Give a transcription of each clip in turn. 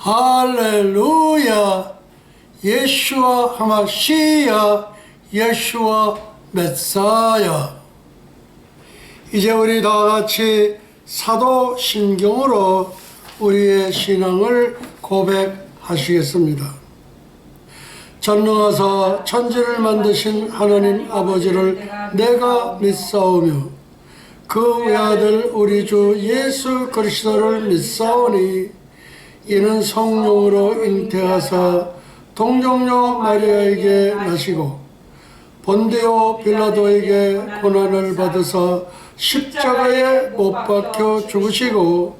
할렐루야, 예수와 하마시야, 예수와 메사야. 이제 우리 다 같이 사도신경으로 우리의 신앙을 고백하시겠습니다. 전능하사 천지를 만드신 하나님 아버지를 내가 믿사오며 그 외아들 우리 주 예수 그리스도를 믿사오니 이는 성령으로 잉태하사 동정녀 마리아에게 나시고 본디오 빌라도에게 고난을 받으사 십자가에 못 박혀 죽으시고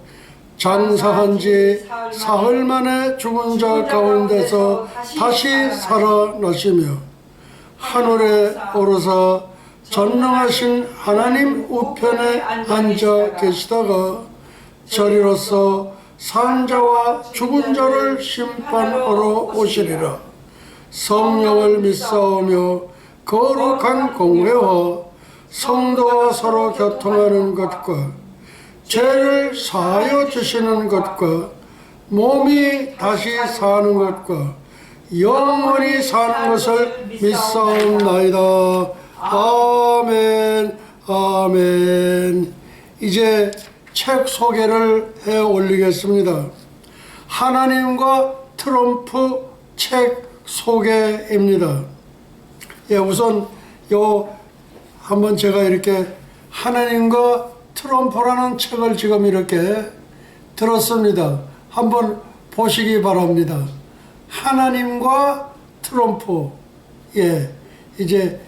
장사한 지 사흘 만에 죽은 자 가운데서 다시 살아나시며 하늘에 오르사 전능하신 하나님 우편에 앉아 계시다가 저리로서 산 자와 죽은 자를 심판하러 오시리라. 성령을 믿사오며 거룩한 공회와 성도와 서로 교통하는 것과 죄를 사하여 주시는 것과 몸이 다시 사는 것과 영원히 사는 것을 믿사옵나이다. 아멘, 아멘. 이제 책 소개를 해 올리겠습니다. 하나님과 트럼프 책 소개입니다. 예, 우선 한번 제가 이렇게 하나님과 트럼프라는 책을 지금 이렇게 들었습니다. 한번 보시기 바랍니다. 하나님과 트럼프. 예, 이제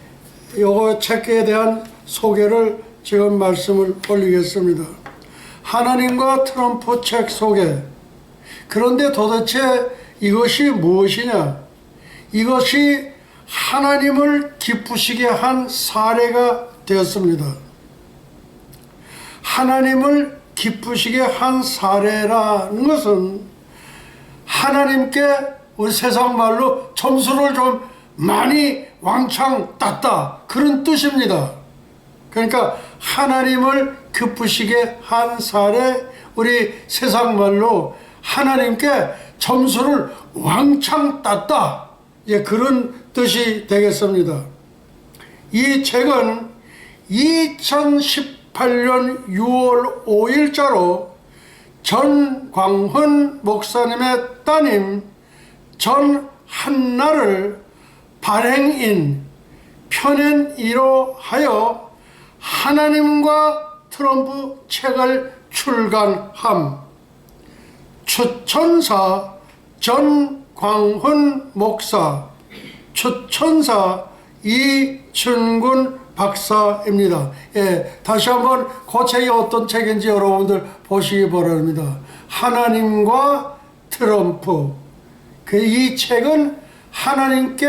요거 책에 대한 소개를 지금 말씀을 올리겠습니다. 하나님과 트럼프 책 소개. 그런데 도대체 이것이 무엇이냐? 이것이 하나님을 기쁘시게 한 사례가 되었습니다. 하나님을 기쁘시게 한 사례라는 것은 하나님께 우리 세상 말로 점수를 좀 많이 왕창 땄다, 그런 뜻입니다. 그러니까 하나님을 기쁘시게 한 사례, 우리 세상 말로 하나님께 점수를 왕창 땄다, 예, 그런 뜻이 되겠습니다. 이 책은 2018년 6월 5일자로 전광훈 목사님의 따님 전한나를 발행인 편인이로 하여 하나님과 트럼프 책을 출간함. 추천사 전광훈 목사, 추천사 이춘군 박사입니다. 예, 다시 한번 그 책이 어떤 책인지 여러분들 보시기 바랍니다. 하나님과 트럼프. 이 책은 하나님께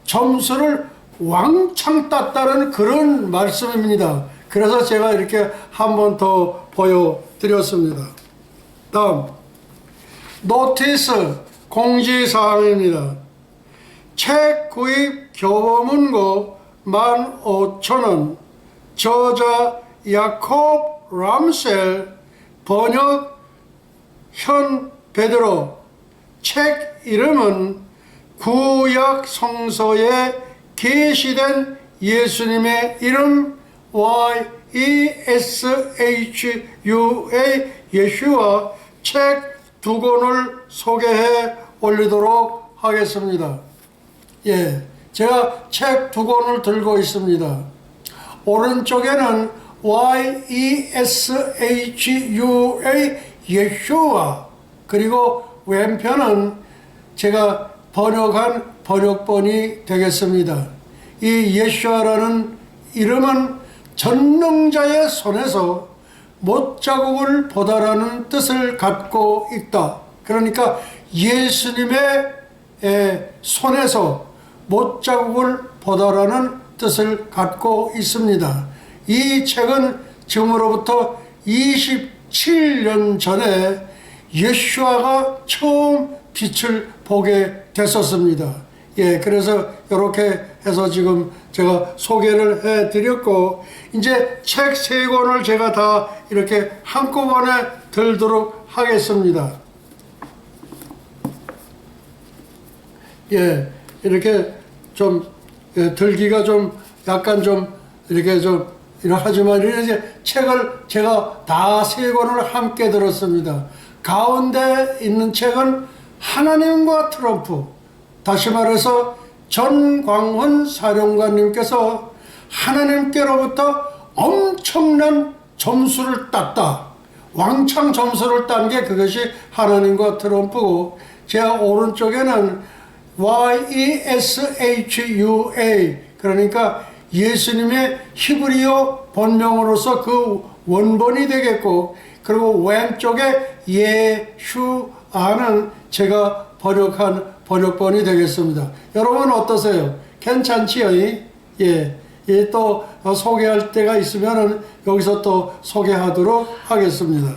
점수를 왕창 땄다는 그런 말씀입니다. 그래서 제가 이렇게 한 번 더 보여드렸습니다. 다음, 노티스 공지사항입니다. 책 구입 교보문고 15,000원, 저자 야콥 람셀, 번역 현 베드로. 책 이름은 구약 성서에 계시된 예수님의 이름 YESHUA, 예슈와. 책 2권을 소개해 올리도록 하겠습니다. 예, 제가 책 2권을 들고 있습니다. 오른쪽에는 YESHUA, 예슈와, 그리고 왼편은 제가 번역한 번역본이 되겠습니다. 이 예슈아라는 이름은 전능자의 손에서 못자국을 보다라는 뜻을 갖고 있다. 그러니까 예수님의 손에서 못자국을 보다라는 뜻을 갖고 있습니다. 이 책은 지금으로부터 27년 전에 예수아가 처음 빛을 보게 됐었습니다. 예, 그래서 이렇게 해서 지금 제가 소개를 해드렸고, 이제 책 3권을 제가 다 이렇게 한꺼번에 들도록 하겠습니다. 예, 이렇게 좀 들기가 좀 약간 좀 이렇게 좀 하지만 이제 책을 제가 다 세 권을 함께 들었습니다. 가운데 있는 책은 하나님과 트럼프, 다시 말해서 전광훈 사령관님께서 하나님께로부터 엄청난 점수를 땄다. 왕창 점수를 딴 게 그것이 하나님과 트럼프고, 제 오른쪽에는 YESHUA, 그러니까 예수님의 히브리어 본명으로서 그 원본이 되겠고, 그리고 왼쪽에 예슈아는 제가 번역한 번역본이 되겠습니다. 여러분 어떠세요? 괜찮지요? 예. 또 소개할 때가 있으면 여기서 또 소개하도록 하겠습니다.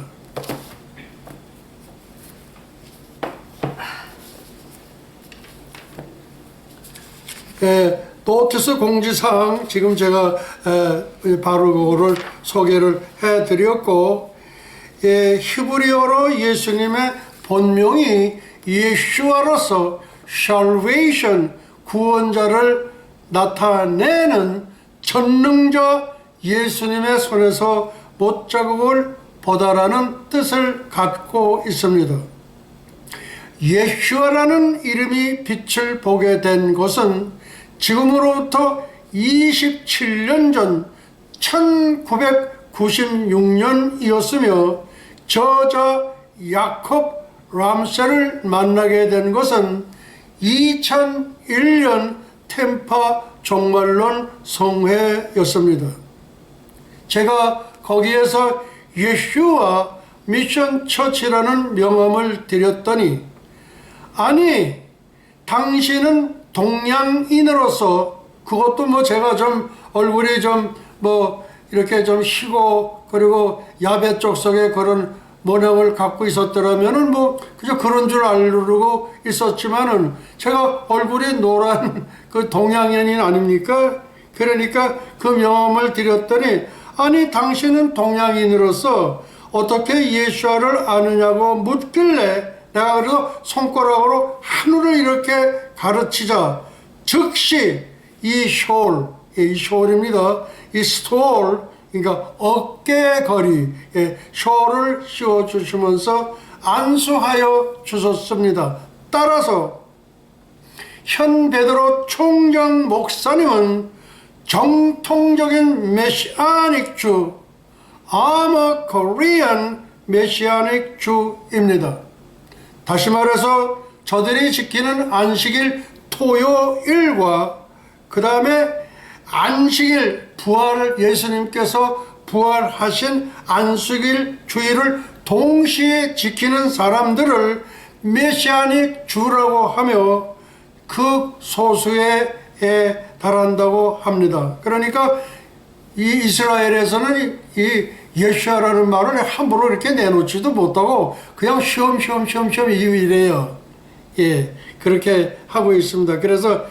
노티스 공지사항 지금 제가 바로 그거를 소개를 해드렸고, 히브리어로 예수님의 본명이 예슈아로서 salvation, 구원자를 나타내는 전능자 예수님의 손에서 못자국을 보다라는 뜻을 갖고 있습니다. 예슈아라는 이름이 빛을 보게 된 것은 지금으로부터 27년 전 1996년이었으며, 저자 야콥 람셀을 만나게 된 것은 2001년 템파 종말론 성회였습니다. 제가 거기에서 예슈아 미션 처치라는 명함을 드렸더니, 아니 당신은 동양인으로서, 그것도 뭐 제가 좀 얼굴이 좀 뭐 이렇게 좀 희고 그리고 야베 쪽속에 그런 모양을 갖고 있었더라면은 뭐 그저 그런 줄 알고 있었지만은, 제가 얼굴이 노란 그 동양인이 아닙니까? 그러니까 그 명함을 드렸더니, 아니 당신은 동양인으로서 어떻게 예수아를 아느냐고 묻길래, 내가 그래서 손가락으로 하늘을 이렇게 가르치자 즉시 이 숄입니다. 이 스톨, 그러니까 어깨거리, 숄을 씌워주시면서 안수하여 주셨습니다. 따라서 현 베드로 총장 목사님은 정통적인 메시아닉 주, 아마 코리안 메시아닉 주입니다. 다시 말해서 저들이 지키는 안식일 토요일과 그 다음에 안식일, 부활을 예수님께서 부활하신 안식일 주일을 동시에 지키는 사람들을 메시아닉 주라고 하며 그 소수에 달한다고 합니다. 그러니까 이 이스라엘에서는 이 예수아라는 말을 함부로 이렇게 내놓지도 못하고 그냥 쉬엄쉬엄 이래요. 예, 그렇게 하고 있습니다. 그래서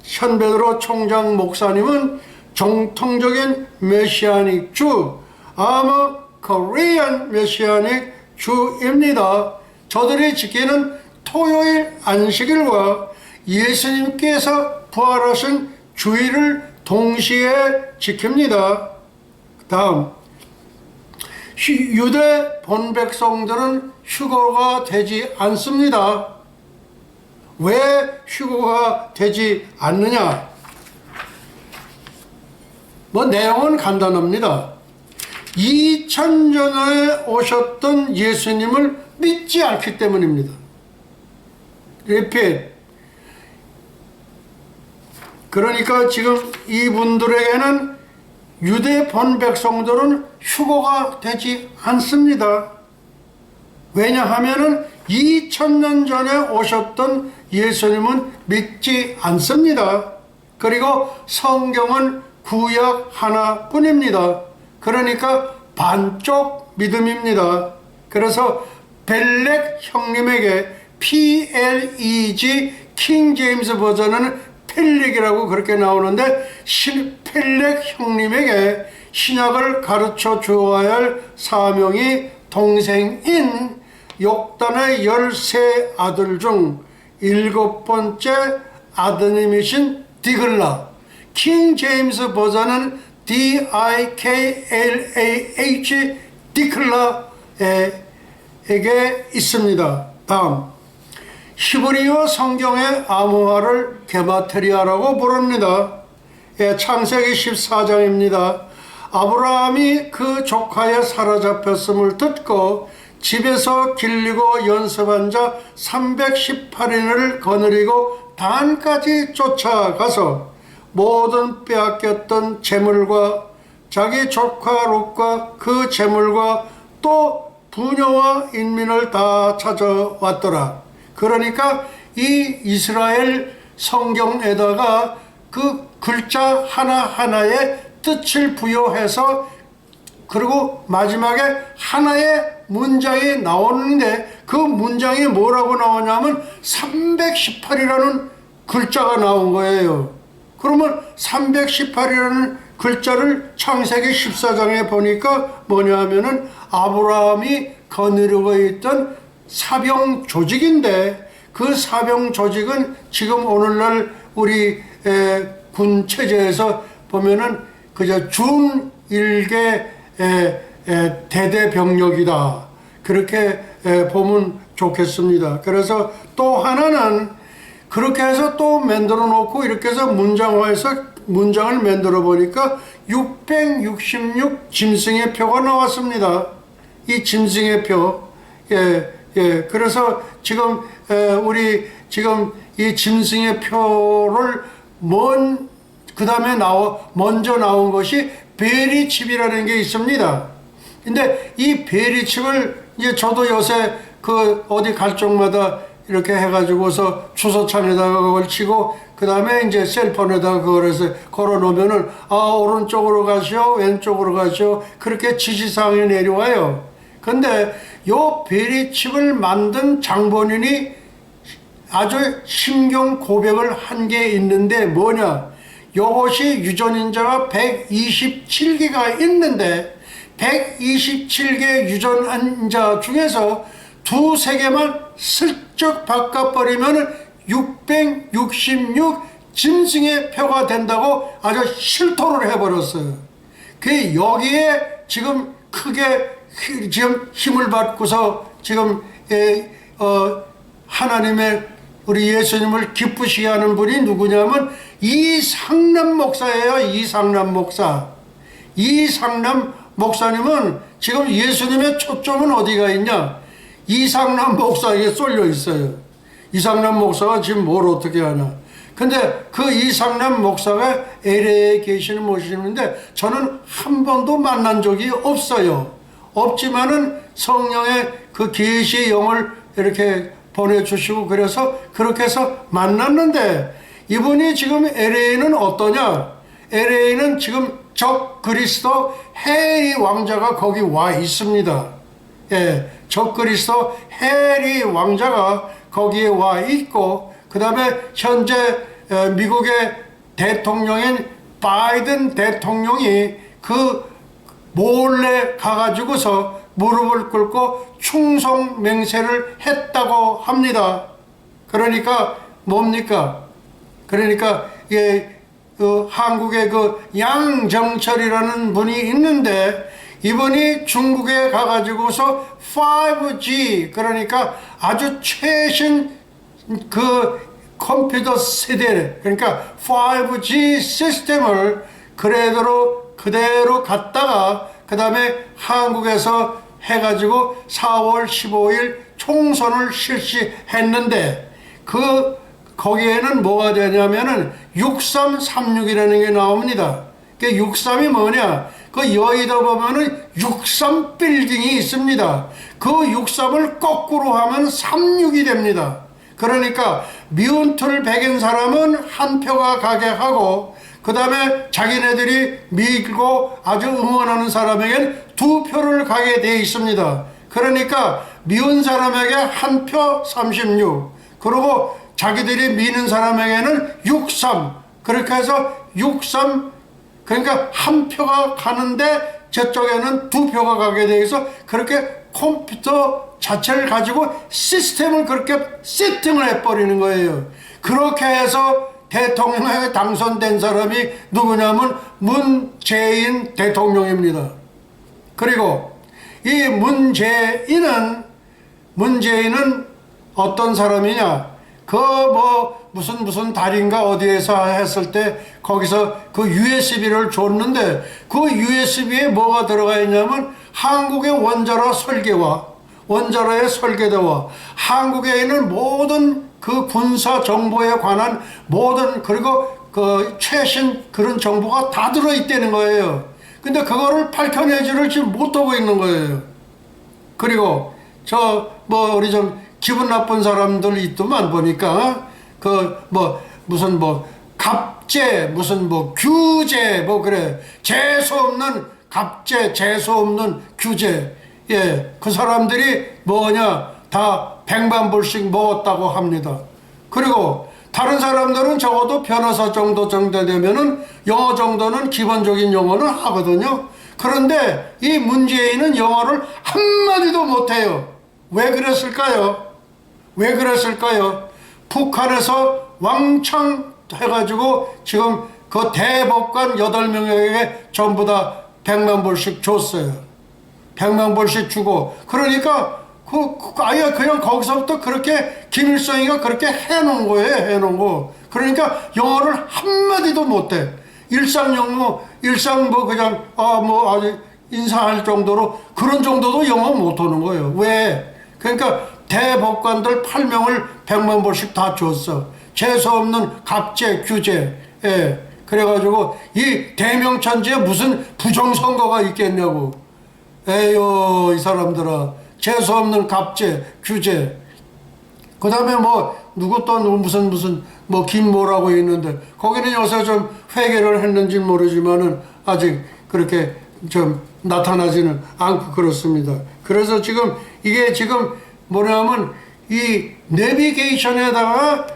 현 베드로 총장 목사님은 정통적인 메시아닉 주, 아마 코리안 메시아닉 주입니다. 저들이 지키는 토요일 안식일과 예수님께서 부활하신 주일을 동시에 지킵니다. 다음, 유대 본백성들은 휴거가 되지 않습니다. 왜 휴거가 되지 않느냐? 뭐 내용은 간단합니다. 2000년에 오셨던 예수님을 믿지 않기 때문입니다. repeat. 그러니까 지금 이분들에게는 유대 본백성들은 휴거가 되지 않습니다. 왜냐하면은 2000년 전에 오셨던 예수님은 믿지 않습니다. 그리고 성경은 구약 하나뿐입니다. 그러니까 반쪽 믿음입니다. 그래서 벨렉 형님에게 PLEG 킹 제임스 버전은 펠렉이라고 그렇게 나오는데, 펠렉 형님에게 신약을 가르쳐 주어야 할 사명이 동생인 욕단의 13 아들 중 7번째 아드님이신 디글라, 킹 제임스 버전은 D-I-K-L-A-H, 디클라에게 있습니다. 다음, 히브리어 성경의 암호화를 게마트리아라고 부릅니다. 창세기 14장입니다. 아브라함이 그 조카의 사로잡혔음을 듣고 집에서 길리고 연습한 자 318인을 거느리고 단까지 쫓아가서 모든 빼앗겼던 재물과 자기 조카 롯과 그 재물과 또 부녀와 인민을 다 찾아왔더라. 그러니까 이 이스라엘 성경에다가 그 글자 하나하나에 뜻을 부여해서 그리고 마지막에 하나의 문장이 나오는데 그 문장이 뭐라고 나오냐면 318이라는 글자가 나온 거예요. 그러면 318이라는 글자를 창세기 14장에 보니까 뭐냐 하면은 아브라함이 거느리고 있던 사병 조직인데 그 사병 조직은 지금 오늘날 우리 군 체제에서 보면은 그저 중1개 대대병력이다. 그렇게 보면 좋겠습니다. 그래서 또 하나는 그렇게 해서 또 만들어 놓고 이렇게 해서 문장을 만들어 보니까 666 짐승의 표가 나왔습니다. 이 짐승의 표. 그래서 지금 우리 지금 이 짐승의 표를 그 다음에 먼저 나온 것이 베리칩이라는 게 있습니다. 근데 이 베리칩을 이제 저도 요새 그 어디 갈 쪽마다 이렇게 해가지고서 주소창에다가 그걸 치고 그 다음에 이제 셀폰에다가 그걸 해서 걸어 놓으면은 오른쪽으로 가시오 왼쪽으로 가시오 그렇게 지시사항이 내려와요. 근데 요 베리칩을 만든 장본인이 아주 심경 고백을 한 게 있는데 뭐냐, 요것이 유전인자가 127개가 있는데 127개 유전인자 중에서 두세 개만 슬쩍 바꿔버리면 666 짐승의 표가 된다고 아주 실토를 해버렸어요. 그 여기에 지금 크게 지금 힘을 받고서 지금 하나님의 우리 예수님을 기쁘시게 하는 분이 누구냐면 이상남 목사예요. 이상남 목사. 이상남 목사님은 지금 예수님의 초점은 어디가 있냐? 이상남 목사에게 쏠려 있어요. 이상남 목사가 지금 뭘 어떻게 하나? 근데 그 이상남 목사가 LA에 계시는 모시는데 저는 한 번도 만난 적이 없어요. 없지만은 성령의 그 계시의 영을 이렇게 보내주시고 그래서 그렇게 해서 만났는데 이분이 지금 LA는 어떠냐? LA는 지금 적 그리스도 해리 왕자가 거기 와 있습니다. 적 그리스도 해리 왕자가 거기에 와 있고 그 다음에 현재 미국의 대통령인 바이든 대통령이 그 몰래 가가지고서 무릎을 꿇고 충성 맹세를 했다고 합니다. 그러니까 뭡니까? 그러니까 한국의 그 양정철이라는 분이 있는데 이분이 중국에 가가지고서 5G 그러니까 아주 최신 그 컴퓨터 세대 그러니까 5G 시스템을 그대로 갖다가 그 다음에 한국에서 해가지고 4월 15일 총선을 실시했는데 거기에는 뭐가 되냐면은 6336이라는 게 나옵니다. 그 63이 뭐냐? 그 여의도 보면은 63 빌딩이 있습니다. 그 63을 거꾸로 하면 36이 됩니다. 그러니까 미운틀 백인 사람은 한 표가 가게 하고 그 다음에 자기네들이 밀고 아주 응원하는 사람에게는 두 표를 가게 돼 있습니다. 그러니까 미운 사람에게 한 표 36 그리고 자기들이 미는 사람에게는 63 그렇게 해서 63 그러니까 한 표가 가는데 저쪽에는 두 표가 가게 돼 있어 그렇게 컴퓨터 자체를 가지고 시스템을 그렇게 세팅을 해버리는 거예요. 그렇게 해서 대통령에 당선된 사람이 누구냐면 문재인 대통령입니다. 그리고 이 문재인은 어떤 사람이냐? 무슨 달인가 어디에서 했을 때 거기서 그 USB를 줬는데 그 USB에 뭐가 들어가 있냐면 한국의 원자로의 설계도와 한국에 있는 모든 그 군사 정보에 관한 모든 그리고 그 최신 그런 정보가 다 들어있다는 거예요. 근데 그거를 밝혀내지를 지금 못하고 있는 거예요. 그리고 우리 좀 기분 나쁜 사람들 있더만 보니까 무슨 갑제 규제 그래 재수 없는 갑제 재수 없는 규제 그 사람들이 다 100만 불씩 먹었다고 합니다. 그리고 다른 사람들은 적어도 변호사 정도 되면은 영어 정도는 기본적인 영어는 하거든요. 그런데 이 문재인은 영어를 한마디도 못해요. 왜 그랬을까요? 북한에서 왕창 해가지고 지금 그 대법관 8명에게 전부 다 100만 불씩 줬어요. 100만 불씩 주고 그러니까 아예 그냥 거기서부터 그렇게 김일성이가 그렇게 해놓은 거예요. 그러니까 영어를 한마디도 못해. 일상 그냥 아주 인사할 정도로 그런 정도도 영어 못하는 거예요. 왜? 그러니까 대법관들 8명을 100만 불씩 다 줬어. 재수 없는 갑제 규제. 그래가지고 이 대명천지에 무슨 부정선거가 있겠냐고. 에휴 이 사람들아. 재수 없는 갑제 규제. 그 다음에 누구 무슨 김모라고 있는데 거기는 요새 좀 회개를 했는지 모르지만은 아직 그렇게 좀 나타나지는 않고 그렇습니다. 그래서 이게 뭐냐면 이 내비게이션에다가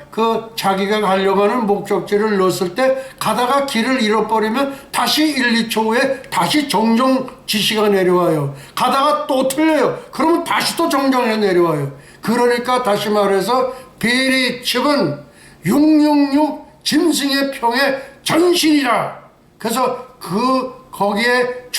자기가 가려고 하는 목적지를 넣었을 때 가다가 길을 잃어버리면 다시 1, 2초 후에 다시 정정 지시가 내려와요. 가다가 또 틀려요. 그러면 다시 또 정정해 내려와요. 그러니까 다시 말해서 비리 측은 666 짐승의 평의 전신이라. 그래서 거기에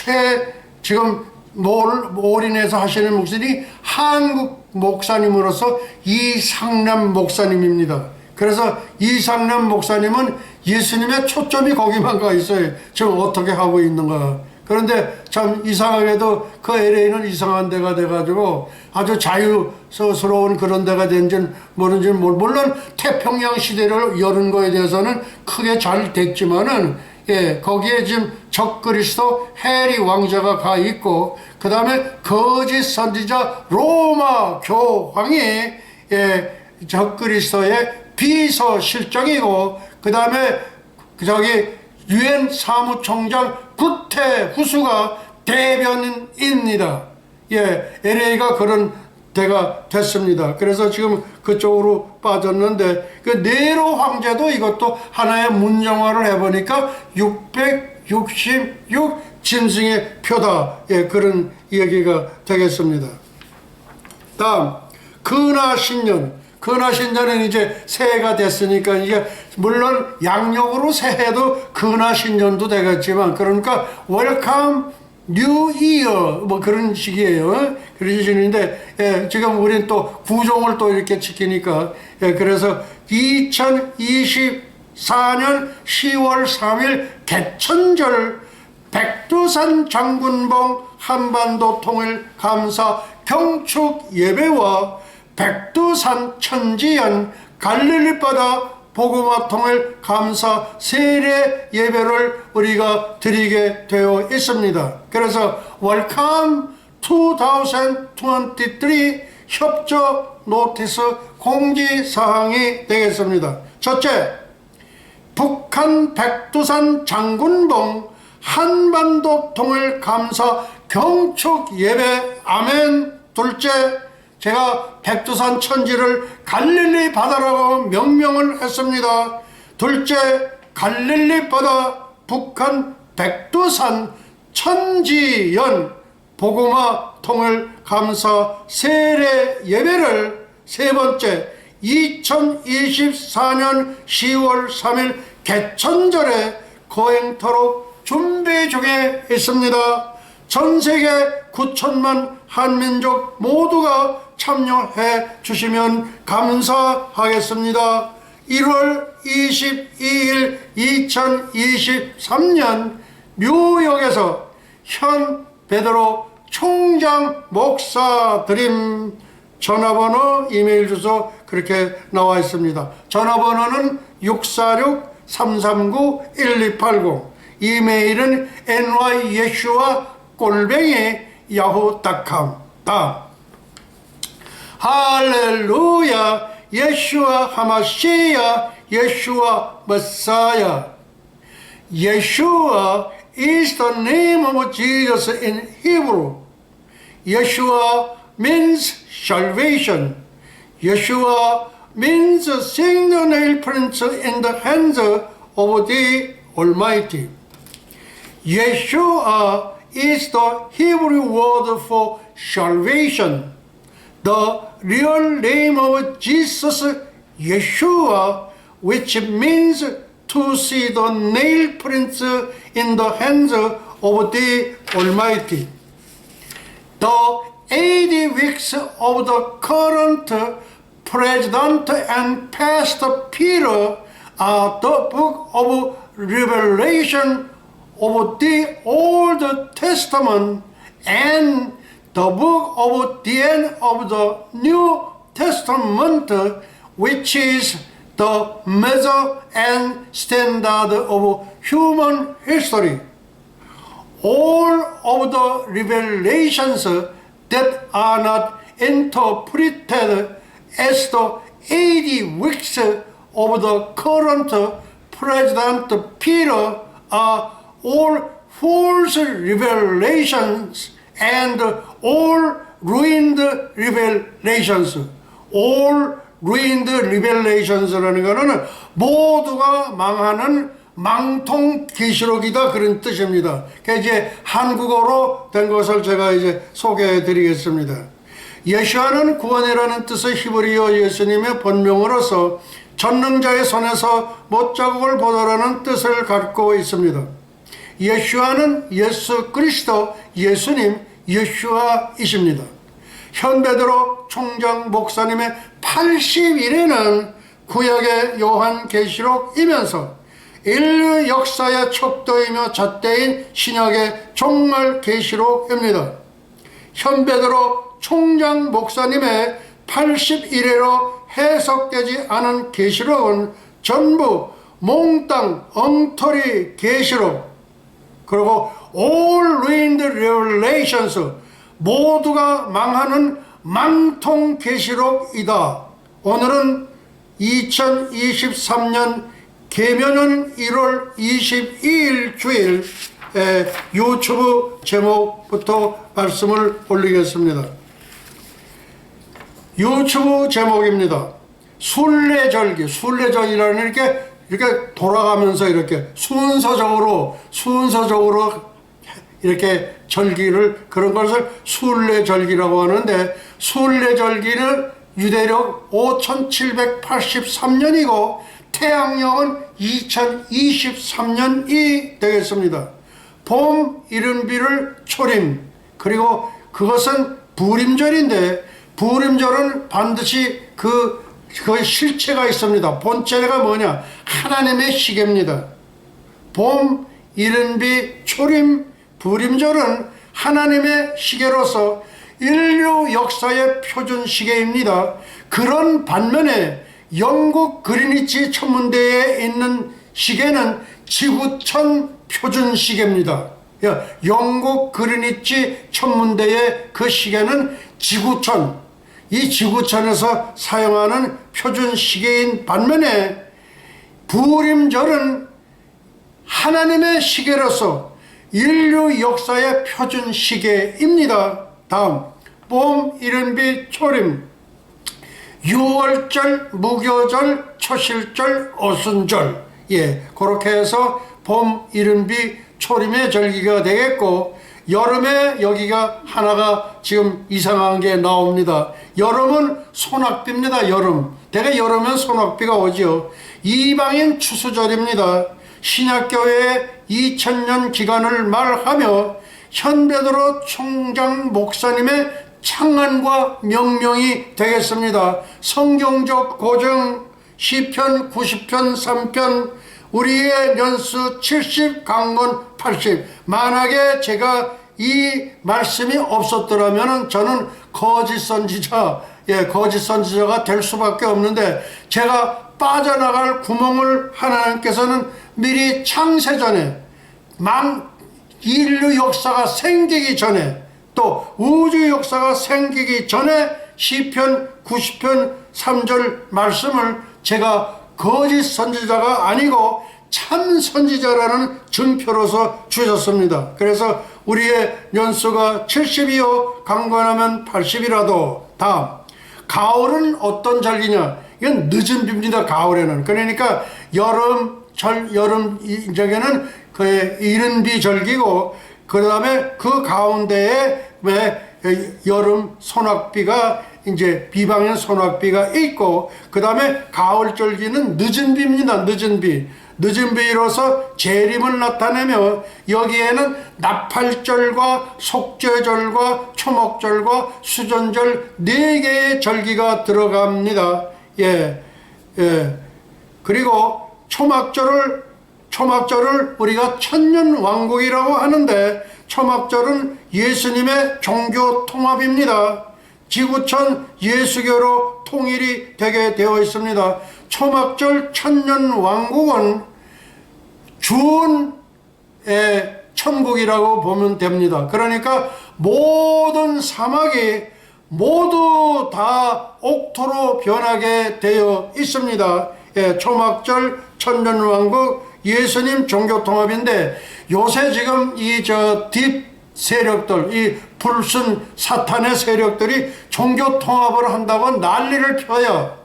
지금 올인해서 하시는 목사님이 한국 목사님으로서 이상남 목사님입니다. 그래서 이상남 목사님은 예수님의 초점이 거기만 가 있어요. 지금 어떻게 하고 있는가. 그런데 참 이상하게도 그 LA는 이상한 데가 돼가지고 아주 자유스러운 그런 데가 된지는 모르는지 물론 태평양 시대를 여는 거에 대해서는 크게 잘 됐지만은 거기에 지금 적그리스도 해리 왕자가 가 있고 그 다음에 거짓 선지자 로마 교황이 적그리스도의 비서실장이고 그 다음에 유엔 사무총장 구테후스가 대변인입니다. LA가 그런 데가 됐습니다. 그래서 지금 그쪽으로 빠졌는데 네로 황제도 이것도 하나의 문정화를 해보니까 666 짐승의 표다. 그런 얘기가 되겠습니다. 다음 근하신년은 이제 새해가 됐으니까 이게 물론 양력으로 새해도 근하신년도 되겠지만 그러니까 웰컴 뉴 이어 그런 식이에요. 그러시는데 지금 우리는 또 구종을 또 이렇게 지키니까 그래서 2024년 10월 3일 개천절 백두산 장군봉 한반도 통일 감사 경축 예배와 백두산 천지연 갈릴리바다 복음화 통일 감사 세례 예배를 우리가 드리게 되어 있습니다. 그래서 Welcome 2023 협조 노티스 공지사항이 되겠습니다. 첫째, 북한 백두산 장군봉 한반도 통일 감사 경축 예배 아멘. 둘째, 제가 백두산 천지를 갈릴리 바다라고 명명을 했습니다. 둘째, 갈릴리 바다 북한 백두산 천지연 복음화 통일 감사 세례 예배를 세 번째 2024년 10월 3일 개천절에 거행토록 준비 중에 있습니다. 전세계 9천만 한민족 모두가 참여해 주시면 감사하겠습니다. 1월 22일 2023년 뉴욕에서 현 베드로 총장 목사 드림 전화번호, 이메일 주소 그렇게 나와 있습니다. 전화번호는 646-339-1280, 이메일은 nyeshua@yahoo.com. 할렐루야, 예슈아 하마시야, 예슈아 메사야. Yeshua is the name of Jesus in Hebrew. Yeshua means salvation. Yeshua means seeing the nail prints in the hands of the Almighty. Yeshua is the Hebrew word for salvation. The real name of Jesus, Yeshua, which means to see the nail prints in the hands of the Almighty. The 80 weeks of the current President and Pastor Peter are the book of Revelation of the Old Testament and the book of the end of the New Testament, which is the measure and standard of human history. All of the revelations that are not interpreted as the 80 weeks of the current President Peter are all false revelations and all ruined revelations. All ruined revelations라는 거는 모두가 망하는 망통 계시록이다, 그런 뜻입니다. 그러니까 이제 한국어로 된 것을 제가 이제 소개해 드리겠습니다. 예수아는 구원이라는 뜻의 히브리어 예수님의 본명으로서 전능자의 손에서 못자국을 보다라는 뜻을 갖고 있습니다. 예수아는 예수 그리스도, 예수님, 예수아이십니다. 현 베드로 총장 목사님의 80일에는 구약의 요한계시록이면서 인류 역사의 척도이며 잣대인 신약의 종말 계시록입니다. 현 베드로 총장 목사님의 80일에로 해석되지 않은 계시록은 전부 몽땅 엉터리 계시록, 그리고 all ruined revelations, 모두가 망하는 망통 계시록이다. 오늘은 2023년 개면은 1월 22일 주일 유튜브 제목부터 말씀을 올리겠습니다. 유튜브 제목입니다. 순례절기. 순례절이라는 이렇게 돌아가면서 이렇게 순서적으로 이렇게 절기를, 그런 것을 순례절기라고 하는데, 순례절기는 유대력 5783년이고 태양력은 2023년이 되겠습니다. 봄 이른비를 초림, 그리고 그것은 부림절인데, 부림절은 반드시 그 실체가 있습니다. 본체가 뭐냐? 하나님의 시계입니다. 봄, 이른비, 초림, 부림절은 하나님의 시계로서 인류 역사의 표준 시계입니다. 그런 반면에 영국 그리니치 천문대에 있는 시계는 지구촌 표준 시계입니다. 영국 그리니치 천문대의 그 시계는 지구촌, 이 지구촌에서 사용하는 표준 시계인 반면에 부림절은 하나님의 시계로서 인류 역사의 표준 시계입니다. 다음, 봄, 이른비, 초림, 6월절, 무교절, 초실절, 오순절, 그렇게 해서 봄, 이른비, 초림의 절기가 되겠고, 여름에 여기가 하나가 지금 이상한 게 나옵니다. 여름은 소낙비입니다. 여름. 대개 여름엔 소낙비가 오죠. 이방인 추수절입니다. 신약교회의 2000년 기간을 말하며 현 베드로 총장 목사님의 창안과 명명이 되겠습니다. 성경적 고정 시편 90편 3편 우리의 연수 70 강건 80. 만약에 제가 이 말씀이 없었더라면 저는 거짓 선지자가 될 수밖에 없는데, 제가 빠져나갈 구멍을 하나님께서는 미리 창세전에 인류 역사가 생기기 전에, 또 우주 역사가 생기기 전에 시편 90편 3절 말씀을 제가 거짓 선지자가 아니고 참 선지자라는 증표로서 주셨습니다. 그래서 우리의 연수가 70이요 강건하면 80이라도. 다음, 가을은 어떤 절기냐? 이건 늦은 비입니다. 가을에는. 그러니까 여름 저기는 그 이른 비 절기고, 그 다음에 그 가운데에 왜 여름 소낙비가 이제 비방인 소낙비가 있고, 그 다음에 가을 절기는 늦은 비입니다. 늦은 비. 늦은 비로서 재림을 나타내며, 여기에는 나팔절과 속죄절과 초목절과 수전절 4개의 절기가 들어갑니다. 그리고 초막절을 우리가 천년왕국이라고 하는데, 초막절은 예수님의 종교 통합입니다. 지구촌 예수교로 통일이 되게 되어 있습니다. 초막절 천년왕국은 주은의 천국이라고 보면 됩니다. 그러니까 모든 사막이 모두 다 옥토로 변하게 되어 있습니다. 초막절 천년왕국 예수님 종교통합인데, 요새 지금 딥 세력들, 이 불순 사탄의 세력들이 종교통합을 한다고 난리를 펴요.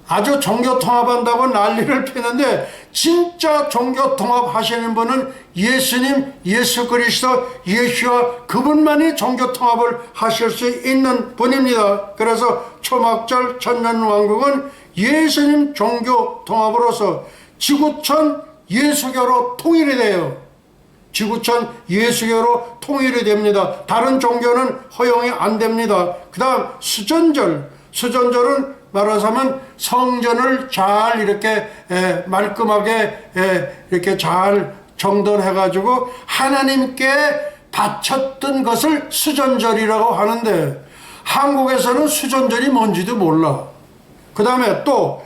아주 종교통합한다고 난리를 피는데, 진짜 종교통합 하시는 분은 예수님, 예수 그리스도, 예수와 그분만이 종교통합을 하실 수 있는 분입니다. 그래서 초막절 천년왕국은 예수님 종교통합으로서 지구촌 예수교로 통일이 돼요. 지구촌 예수교로 통일이 됩니다. 다른 종교는 허용이 안 됩니다. 그 다음 수전절은 말하자면 성전을 잘 이렇게 말끔하게 이렇게 잘 정돈해가지고 하나님께 바쳤던 것을 수전절이라고 하는데, 한국에서는 수전절이 뭔지도 몰라. 그 다음에 또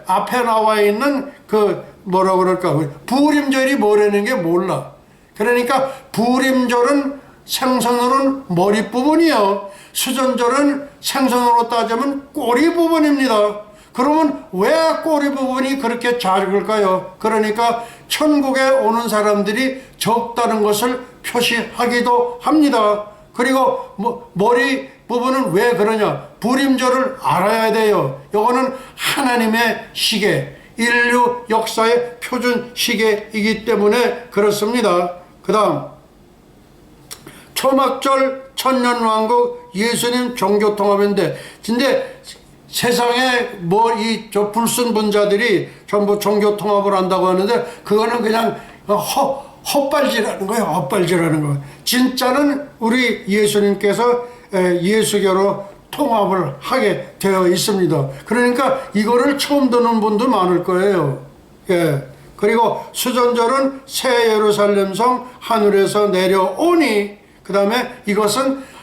앞에 나와 있는 뭐라 그럴까, 부림절이 뭐라는 게 몰라. 그러니까 부림절은 생선으로는 머리 부분이요, 수전절은 생선으로 따지면 꼬리 부분입니다. 그러면 왜 꼬리 부분이 그렇게 작을까요? 그러니까 천국에 오는 사람들이 적다는 것을 표시하기도 합니다. 그리고 머리 부분은 왜 그러냐? 부림절을 알아야 돼요. 이거는 하나님의 시계, 인류 역사의 표준 시계이기 때문에 그렇습니다. 그 다음, 초막절 천년왕국 예수님 종교통합인데, 근데 세상에 저 불순분자들이 전부 종교통합을 한다고 하는데, 그거는 그냥 헛발질하는 거예요. 헛발질하는 거. 진짜는 우리 예수님께서 예수교로 통합을 하게 되어 있습니다. 그러니까 이거를 처음 듣는 분도 많을 거예요. 그리고 수전절은 새 예루살렘 성 하늘에서 내려오니, 그 다음에 이것은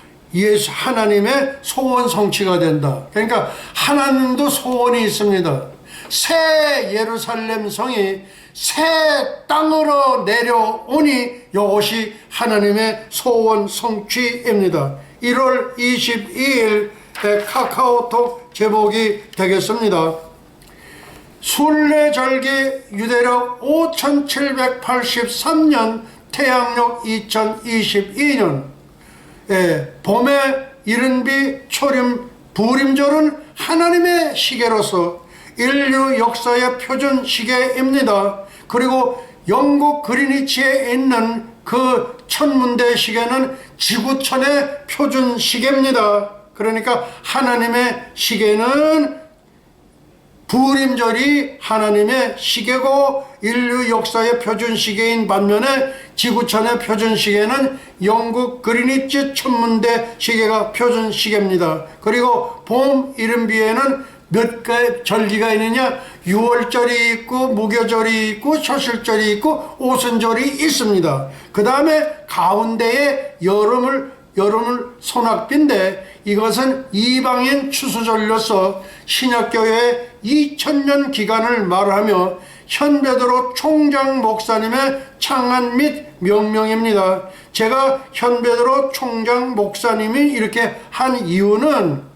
하나님의 소원 성취가 된다. 그러니까 하나님도 소원이 있습니다. 새 예루살렘 성이 새 땅으로 내려오니 이것이 하나님의 소원 성취입니다. 1월 22일 카카오톡 제목이 되겠습니다. 순례절기 유대력 5783년 태양력 2022년 봄의 이른비 초림 부림절은 하나님의 시계로서 인류 역사의 표준 시계입니다. 그리고 영국 그리니치에 있는 그 천문대 시계는 지구촌의 표준 시계입니다. 그러니까 하나님의 시계는 부림절이 하나님의 시계고 인류 역사의 표준 시계인 반면에 지구촌의 표준 시계는 영국 그리니치 천문대 시계가 표준 시계입니다. 그리고 봄 이른비에는 몇 가지 절기가 있느냐? 유월절이 있고 무교절이 있고 초실절이 있고 오순절이 있습니다. 그 다음에 가운데에 여름을 소낙비인데 이것은 이방인 추수절로서 신약교회의 2000년 기간을 말하며 현 베드로 총장 목사님의 창안 및 명명입니다. 제가 현 베드로 총장 목사님이 이렇게 한 이유는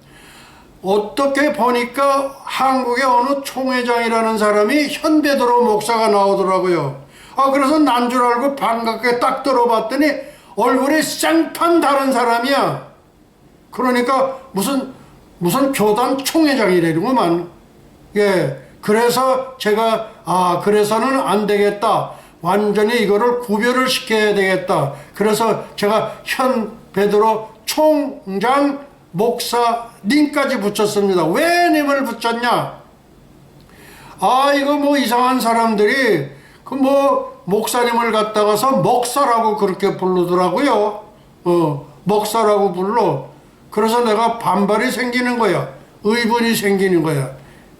어떻게 보니까 한국의 어느 총회장이라는 사람이 현 베드로 목사가 나오더라고요. 그래서 난 줄 알고 반갑게 딱 들어봤더니 얼굴이 쌍판 다른 사람이야. 그러니까 무슨 교단 총회장이래구만. 예. 그래서 제가 그래서는 안 되겠다. 완전히 이거를 구별을 시켜야 되겠다. 그래서 제가 현 베드로 총장 목사님까지 붙였습니다. 왜 님을 붙였냐? 이거 뭐 이상한 사람들이 목사님을 갖다가서 목사라고 그렇게 부르더라고요. 목사라고 불러. 그래서 내가 반발이 생기는 거야. 의문이 생기는 거야.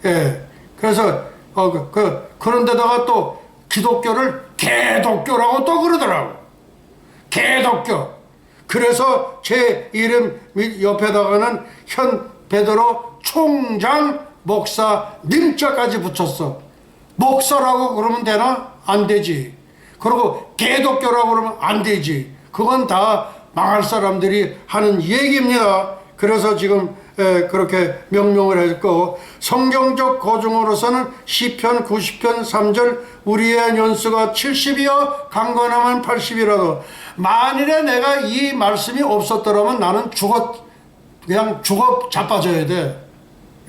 예. 그래서 그런데다가 또 기독교를 개독교라고 또 그러더라고. 개독교. 그래서 제 이름 옆에다가는 현 베드로 총장 목사님자까지 붙였어. 목사라고 그러면 되나? 안 되지. 그리고 개독교라고 그러면 안 되지. 그건 다 망할 사람들이 하는 얘기입니다. 그래서 지금 그렇게 명명을 했고, 성경적 거중으로서는 시편 90편 3절 우리의 연수가 70이여 강건하면 80이라도 만일에 내가 이 말씀이 없었더라면 나는 그냥 죽어 자빠져야 돼.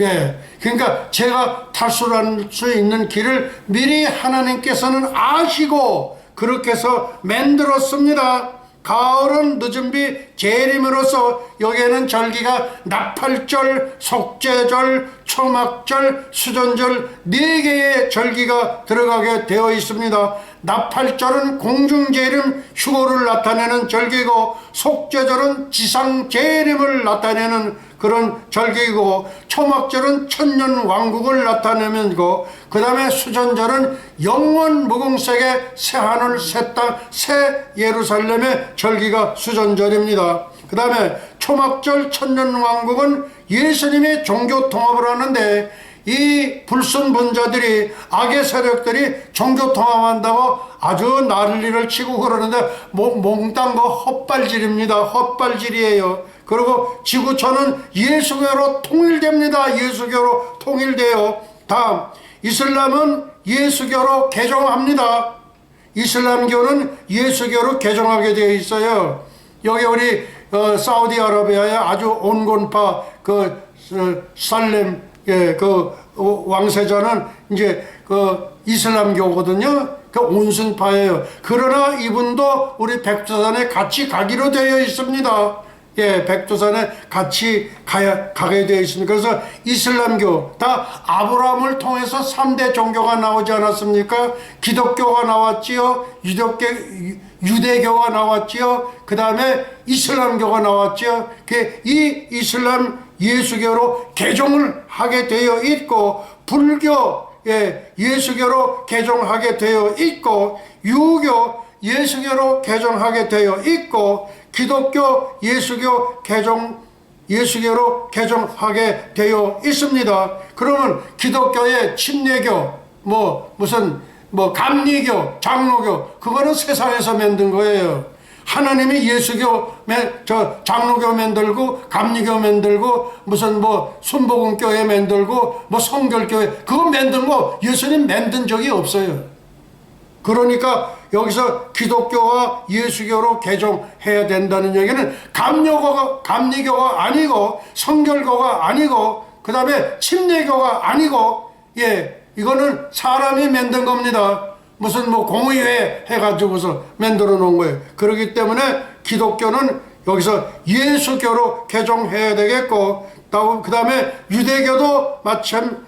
예. 그러니까 제가 탈출할 수 있는 길을 미리 하나님께서는 아시고 그렇게 해서 만들었습니다. 가을은 늦은 비 재림으로써 여기에는 절기가 나팔절, 속죄절, 초막절, 수전절 4개의 절기가 들어가게 되어 있습니다. 나팔절은 공중재림 휴거를 나타내는 절기고, 속죄절은 지상재림을 나타내는 그런 절기이고, 초막절은 천년왕국을 나타내는 거, 그 다음에 수전절은 영원 무궁색의 새하늘 새 땅 새 예루살렘의 절기가 수전절입니다. 그 다음에 초막절 천년왕국은 예수님이 종교 통합을 하는데, 이 불순분자들이, 악의 세력들이 종교 통합한다고 아주 난리를 치고 그러는데 몽땅 헛발질입니다. 헛발질이에요. 그리고 지구촌은 예수교로 통일됩니다. 예수교로 통일돼요. 다음, 이슬람은 예수교로 개종합니다. 이슬람교는 예수교로 개종하게 되어 있어요. 여기 우리 사우디아라비아의 아주 온건파 살렘 왕세자는 이제 이슬람교거든요. 온순파예요. 그러나 이분도 우리 백두산에 같이 가기로 되어 있습니다. 예, 백두산에 같이 가게 되어 있습니다. 그래서 이슬람교, 다 아브라함을 통해서 3대 종교가 나오지 않았습니까? 기독교가 나왔지요. 유대교가 나왔지요. 그 다음에 이슬람교가 나왔지요. 이 이슬람 예수교로 개종을 하게 되어 있고, 불교 예수교로 개종하게 되어 있고, 유교 예수교로 개종하게 되어 있고, 기독교 예수교로 개종하게 되어 있습니다. 그러면 기독교의 침례교, 감리교, 장로교, 그거는 세상에서 만든 거예요. 하나님이 예수교, 장로교 만들고, 감리교 만들고, 순복음교회 만들고, 성결교회, 그거 만든 거 예수님 만든 적이 없어요. 그러니까 여기서 기독교와 예수교로 개종해야 된다는 얘기는 감리교가 아니고, 성결교가 아니고, 그 다음에 침례교가 아니고, 이거는 사람이 만든 겁니다. 무슨 뭐 공의회 해가지고서 만들어 놓은 거예요. 그렇기 때문에 기독교는 여기서 예수교로 개종해야 되겠고, 그 다음에 유대교도 마침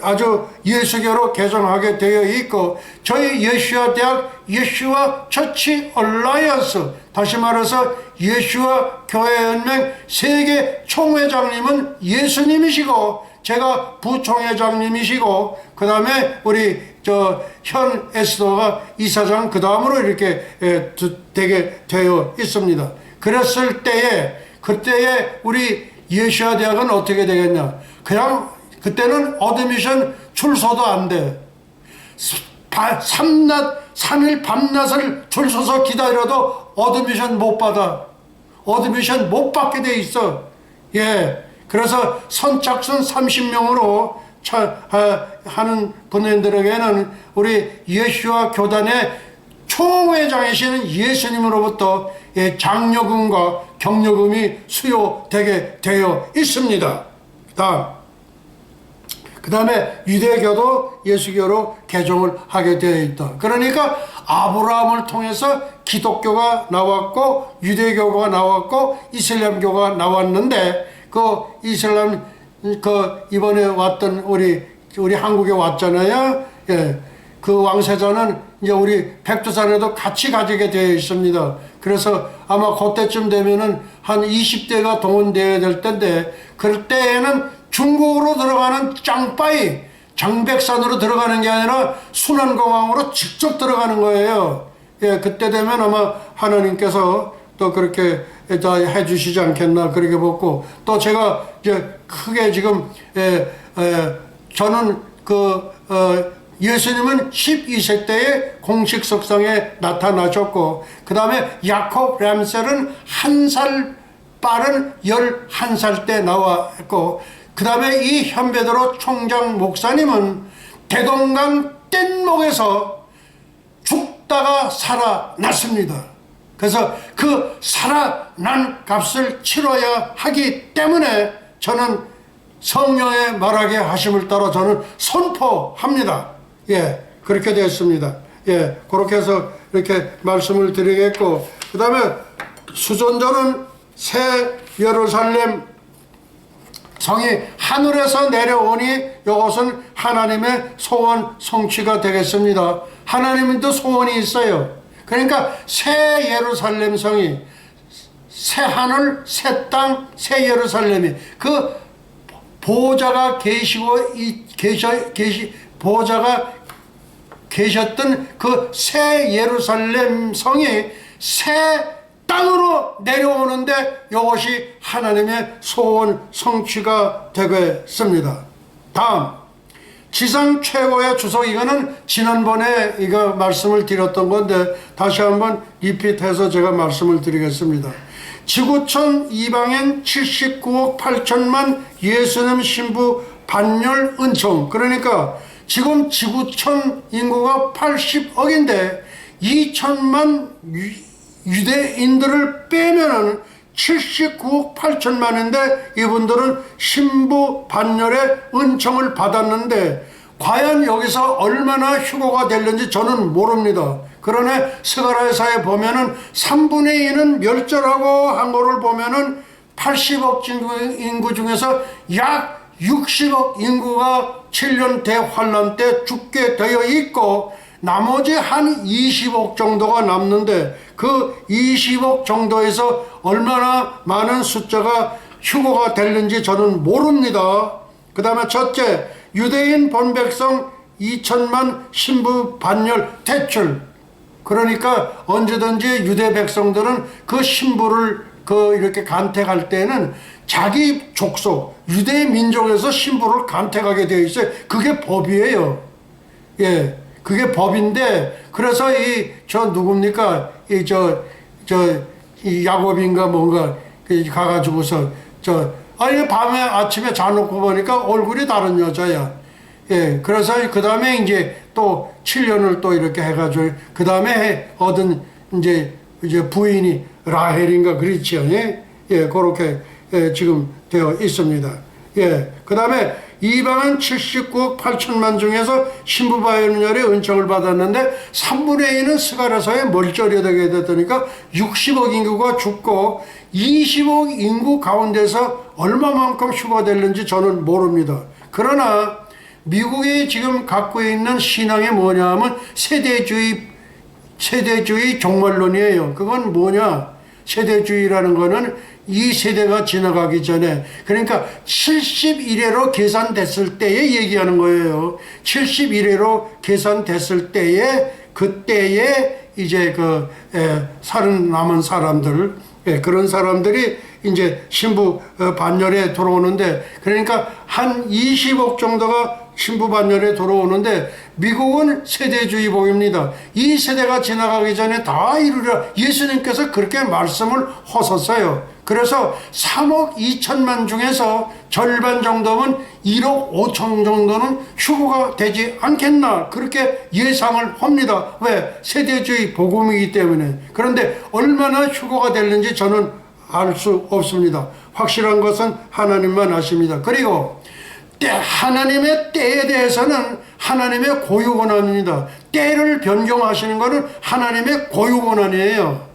아주 예수교로 개종하게 되어 있고, 저희 예수와 대학 예수와 처치 얼라이언스, 다시 말해서 예수와 교회연맹 세계 총회장님은 예수님이시고, 제가 부총회장님이시고, 그 다음에 우리 현 에스더가 이사장 그 다음으로 이렇게 되게 되어 있습니다. 그랬을 때에, 그때에 우리 예수와 대학은 어떻게 되겠냐? 그냥 그때는 어드미션 출소도 안 돼. 3일 밤낮을 줄 서서 기다려도 어드미션 못 받아. 어드미션 못 받게 돼 있어. 예. 그래서 선착순 30명으로 하는 분들에게는 우리 예수와 교단의 총회장이시는 예수님으로부터 장려금과 격려금이 수요되게 되어 있습니다. 그 다음에 유대교도 예수교로 개종을 하게 되어 있다. 그러니까 아브라함을 통해서 기독교가 나왔고, 유대교가 나왔고, 이슬람교가 나왔는데, 그 이슬람 이번에 왔던 우리 한국에 왔잖아요. 예. 그 왕세자는 이제 우리 백두산에도 같이 가지게 되어 있습니다. 그래서 아마 그때쯤 되면은 한 20대가 동원되어야 될 텐데, 그럴 때에는 중국으로 들어가는 짱빠이, 장백산으로 들어가는 게 아니라 순환공항으로 직접 들어가는 거예요. 예, 그때 되면 아마 하나님께서 또 그렇게 다 해주시지 않겠나, 그렇게 보고, 또 제가 이제 크게 지금, 저는 예수님은 12세 때에 공식 석상에 나타나셨고, 그 다음에 야콥 램셀은 1살 빠른 11살 때 나왔고, 그 다음에 이 현베드로 총장 목사님은 대동강 뗏목에서 죽다가 살아났습니다. 그래서 그 살아난 값을 치러야 하기 때문에 저는 성령의 말하게 하심을 따라 저는 선포합니다. 예, 그렇게 되었습니다. 예, 그렇게 해서 이렇게 말씀을 드리겠고, 그 다음에 수존자는 새 예루살렘 성이 하늘에서 내려오니 이것은 하나님의 소원 성취가 되겠습니다. 하나님도 소원이 있어요. 그러니까 새 예루살렘 성이, 새 하늘, 새 땅, 새 예루살렘이, 그 보호자가 보호자가 계셨던 그 새 예루살렘 성이 새 땅으로 내려오는데 이것이 하나님의 소원 성취가 되겠습니다. 다음, 지상 최고의 주석, 이거는 지난번에 이거 말씀을 드렸던 건데 다시 한번 리핏해서 제가 말씀을 드리겠습니다. 지구촌 이방인 79억 8천만 예수님 신부 반열 은총, 그러니까 지금 지구촌 인구가 80억인데 2천만 유대인들을 빼면은 79억 8천만인데 이분들은 신부 반열의 은총을 받았는데 과연 여기서 얼마나 휴거가 될는지 저는 모릅니다. 그러나 스가랴서에 보면은 3분의 2는 멸절하고 한 거를 보면은 80억 인구 중에서 약 60억 인구가 7년 대환란 때 죽게 되어 있고, 나머지 한 20억 정도가 남는데 그 20억 정도에서 얼마나 많은 숫자가 휴거가 됐는지 저는 모릅니다. 그 다음에 첫째, 유대인 본백성 2천만 신부 반열 퇴출. 그러니까 언제든지 유대 백성들은 그 신부를 이렇게 간택할 때는 자기 족속, 유대 민족에서 신부를 간택하게 되어 있어요. 그게 법이에요. 예. 그게 법인데, 그래서 누굽니까? 이 야곱인가 뭔가, 가가지고서, 밤에 아침에 자놓고 보니까 얼굴이 다른 여자야. 예. 그래서 그 다음에 이제 또 7년을 또 이렇게 해가지고, 그 다음에 얻은 이제 부인이 라헬인가 그렇지요. 예. 예. 그렇게 지금 되어 있습니다. 예. 그 다음에 이방은 79억 8천만 중에서 신부 바이올린열의 은총을 받았는데 3분의 2는 스가랴서의 멀쩡히 되게 됐다니까 60억 인구가 죽고 20억 인구 가운데서 얼마만큼 휴가됐는지 저는 모릅니다. 그러나 미국이 지금 갖고 있는 신앙이 뭐냐 하면 세대주의 종말론이에요. 그건 뭐냐? 세대주의라는 거는 이 세대가 지나가기 전에, 그러니까 71회로 계산됐을 때에 얘기하는 거예요. 71회로 계산됐을 때에, 그때에 이제 남은 사람들, 그런 사람들이 이제 신부 반열에 들어오는데, 그러니까 한 20억 정도가 신부 반열에 들어오는데, 미국은 세대주의 복입니다. 이 세대가 지나가기 전에 다 이루려 예수님께서 그렇게 말씀을 하셨어요. 그래서 3억 2천만 중에서 절반 정도면 1억 5천 정도는 휴거가 되지 않겠나, 그렇게 예상을 합니다. 왜? 세대주의 복음이기 때문에. 그런데 얼마나 휴거가 될는지 저는 알 수 없습니다. 확실한 것은 하나님만 아십니다. 그리고 하나님의 때에 대해서는 하나님의 고유 권한입니다. 때를 변경하시는 것은 하나님의 고유 권한이에요.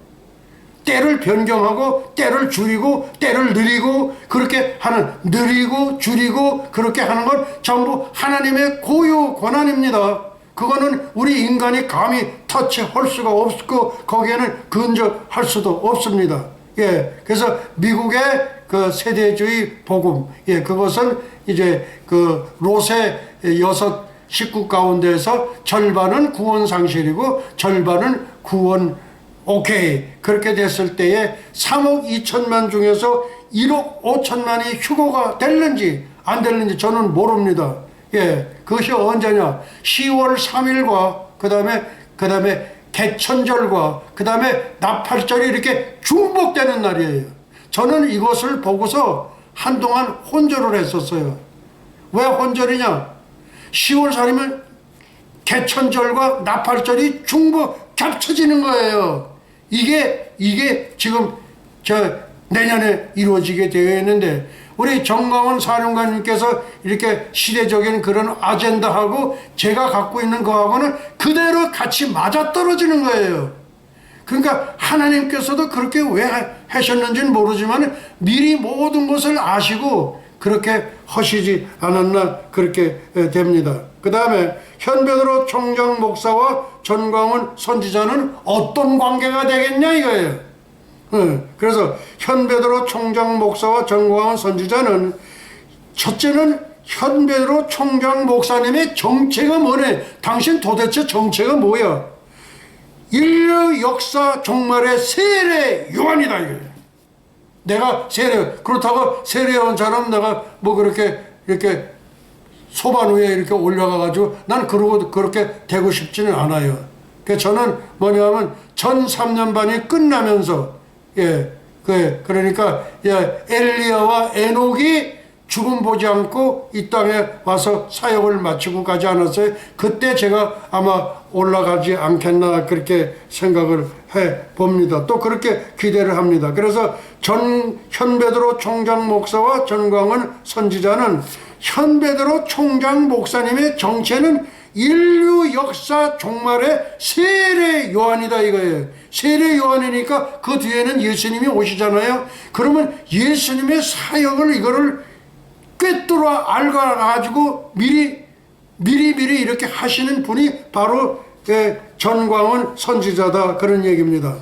때를 변경하고 때를 줄이고 때를 느리고 그렇게 하는, 느리고 줄이고 그렇게 하는 건 전부 하나님의 고유 권한입니다. 그거는 우리 인간이 감히 터치할 수가 없고 거기에는 근접할 수도 없습니다. 예, 그래서 미국의 그 세대주의 복음, 예, 그것은 이제 그 롯의 6 식구 가운데서 절반은 구원 상실이고 절반은 구원 오케이, 그렇게 됐을 때에 3억 2천만 중에서 1억 5천만이 휴거가 됐는지 안 됐는지 저는 모릅니다. 예, 그것이 언제냐? 10월 3일과 그 다음에 개천절과 그 다음에 나팔절이 이렇게 중복되는 날이에요. 저는 이것을 보고서 한동안 혼절을 했었어요. 왜 혼절이냐? 10월 3일이면 개천절과 나팔절이 중복 겹쳐지는 거예요. 이게 지금 내년에 이루어지게 되어 있는데, 우리 정광훈 사령관님께서 이렇게 시대적인 그런 아젠다하고 제가 갖고 있는 거하고는 그대로 같이 맞아떨어지는 거예요. 그러니까 하나님께서도 그렇게 왜 하셨는지는 모르지만 미리 모든 것을 아시고 그렇게 하시지 않았나, 그렇게 됩니다. 그 다음에 현베드로 총장 목사와 전광훈 선지자는 어떤 관계가 되겠냐 이거예요. 그래서 현베드로 총장 목사와 전광훈 선지자는, 첫째는 현베드로 총장 목사님의 정체가 뭐네? 당신 도대체 정체가 뭐야? 인류 역사 종말의 세례 요한이다 이거예요. 내가 그렇다고 세례요한처럼 내가 뭐 이렇게 소반 위에 이렇게 올라가가지고 난 그렇게 되고 싶지는 않아요. 그래서 저는 뭐냐면 전 3년반이 끝나면서, 그러니까 엘리야와 에녹이 죽음 보지 않고 이 땅에 와서 사역을 마치고 가지 않았어요. 그때 제가 아마 올라가지 않겠나, 그렇게 생각을 해 봅니다. 또 그렇게 기대를 합니다. 그래서 현베드로 총장 목사와 전광훈 선지자는, 현베드로 총장 목사님의 정체는 인류 역사 종말의 세례 요한이다 이거예요. 세례 요한이니까 그 뒤에는 예수님이 오시잖아요. 그러면 예수님의 사역을 이거를 꿰뚫어 알아가지고 미리 이렇게 하시는 분이 바로 전광훈 선지자다, 그런 얘기입니다.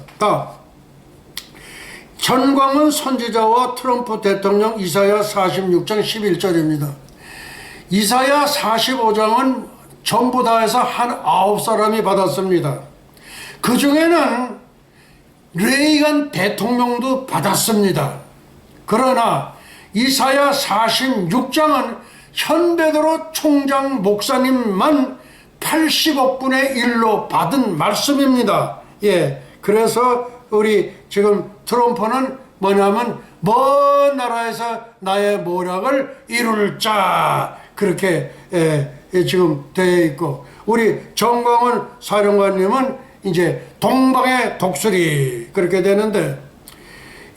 전광훈 선지자와 트럼프 대통령 이사야 46장 11절입니다. 이사야 45장은 전부 다 해서 한 9사람이 받았습니다. 그 중에는 레이간 대통령도 받았습니다. 그러나 이사야 46장은 현베드로 총장 목사님만 80억 분의 1로 받은 말씀입니다. 예, 그래서 우리 지금 트럼프는 뭐냐면 먼 나라에서 나의 모략을 이룰 자, 그렇게 지금 되어 있고, 우리 정광훈 사령관님은 이제 동방의 독수리, 그렇게 되는데,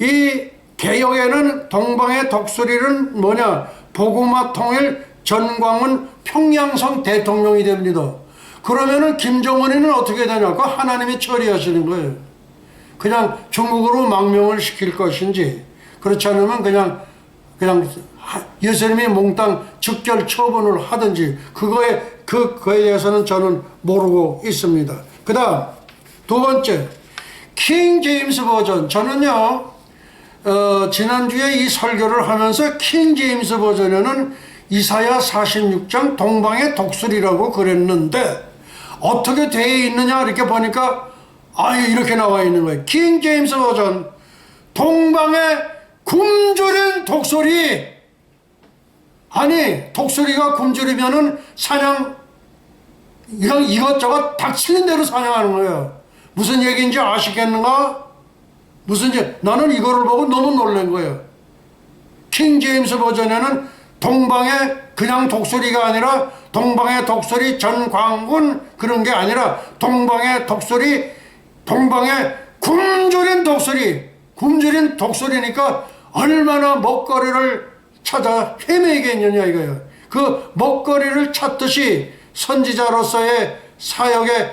이 개혁에는 동방의 독수리는 뭐냐? 보고마 통일 전광훈 평양성 대통령이 됩니다. 그러면은 김정은이는 어떻게 되냐? 그 하나님이 처리하시는 거예요. 그냥 중국으로 망명을 시킬 것인지, 그렇지 않으면 그냥 예수님이 몽땅 즉결 처분을 하든지, 그거에 대해서는 저는 모르고 있습니다. 그 다음 두 번째, 킹 제임스 버전. 저는요 지난주에 이 설교를 하면서 킹 제임스 버전에는 이사야 46장 동방의 독수리라고 그랬는데, 어떻게 되어 있느냐 이렇게 보니까 이렇게 나와 있는 거예요. 킹 제임스 버전, 동방의 굶주린 독수리. 아니, 독수리가 굶주리면은 사냥, 이런 이것저것 닥치는 대로 사냥하는 거예요. 무슨 얘기인지 아시겠는가? 나는 이거를 보고 너무 놀란 거예요. 킹 제임스 버전에는 동방의 그냥 독수리가 아니라 동방의 독수리 전광훈 그런 게 아니라 동방의 독수리, 동방의 굶주린 독수리. 굶주린 독수리니까 얼마나 먹거리를 찾아 헤매겠느냐 이거예요. 그 먹거리를 찾듯이 선지자로서의 사역에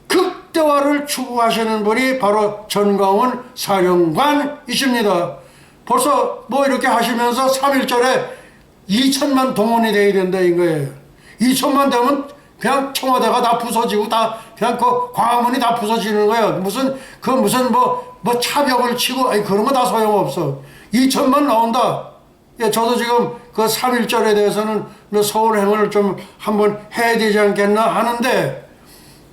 극대화를 추구하시는 분이 바로 전광훈 사령관이십니다. 벌써 뭐 이렇게 하시면서 3.1절에 2천만 동원이 돼야 된다 이거예요. 2천만 되면 그냥 청와대가 다 부서지고 다 그냥 그 광화문이 다 부서지는 거예요. 무슨 뭐 차벽을 치고 그런 거 다 소용없어. 2천만 나온다. 예, 저도 지금 그 3.1절에 대해서는 서울행을 좀 한번 해야 되지 않겠나 하는데,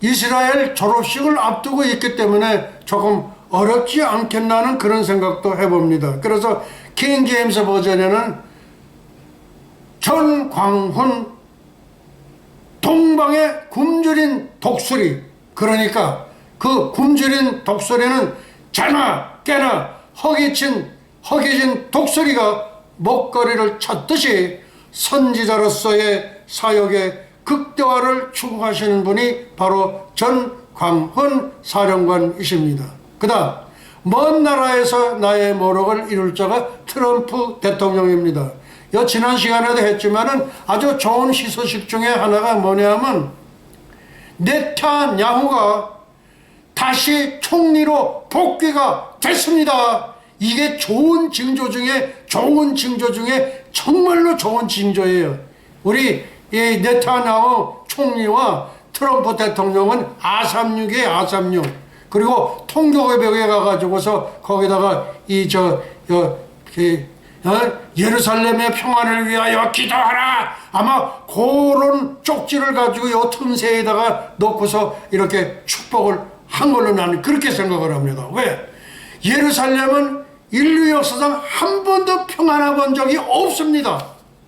이스라엘 졸업식을 앞두고 있기 때문에 조금 어렵지 않겠나는 그런 생각도 해봅니다. 그래서 킹 제임스 버전에는 전광훈 동방의 굶주린 독수리, 그러니까 그 굶주린 독수리는 자나 깨나 허기진 독수리가 먹거리를 찾듯이 선지자로서의 사역에 극대화를 추구하시는 분이 바로 전광훈 사령관이십니다. 그 다음, 먼 나라에서 나의 모력을 이룰 자가 트럼프 대통령입니다. 지난 시간에도 했지만은 아주 좋은 희소식 중에 하나가 뭐냐면, 네타냐후가 다시 총리로 복귀가 됐습니다. 이게 좋은 징조 중에 정말로 좋은 징조예요. 우리 이 네타냐후 총리와 트럼프 대통령은 아삼육이에요, 아삼육. 그리고 통교회벽에 가가지고서 거기다가 예루살렘의 평안을 위하여 기도하라. 아마 그런 쪽지를 가지고 요 틈새에다가 넣고서 이렇게 축복을 한 걸로 나는 그렇게 생각을 합니다. 왜? 예루살렘은 인류 역사상 한 번도 평안해 본 적이 없습니다.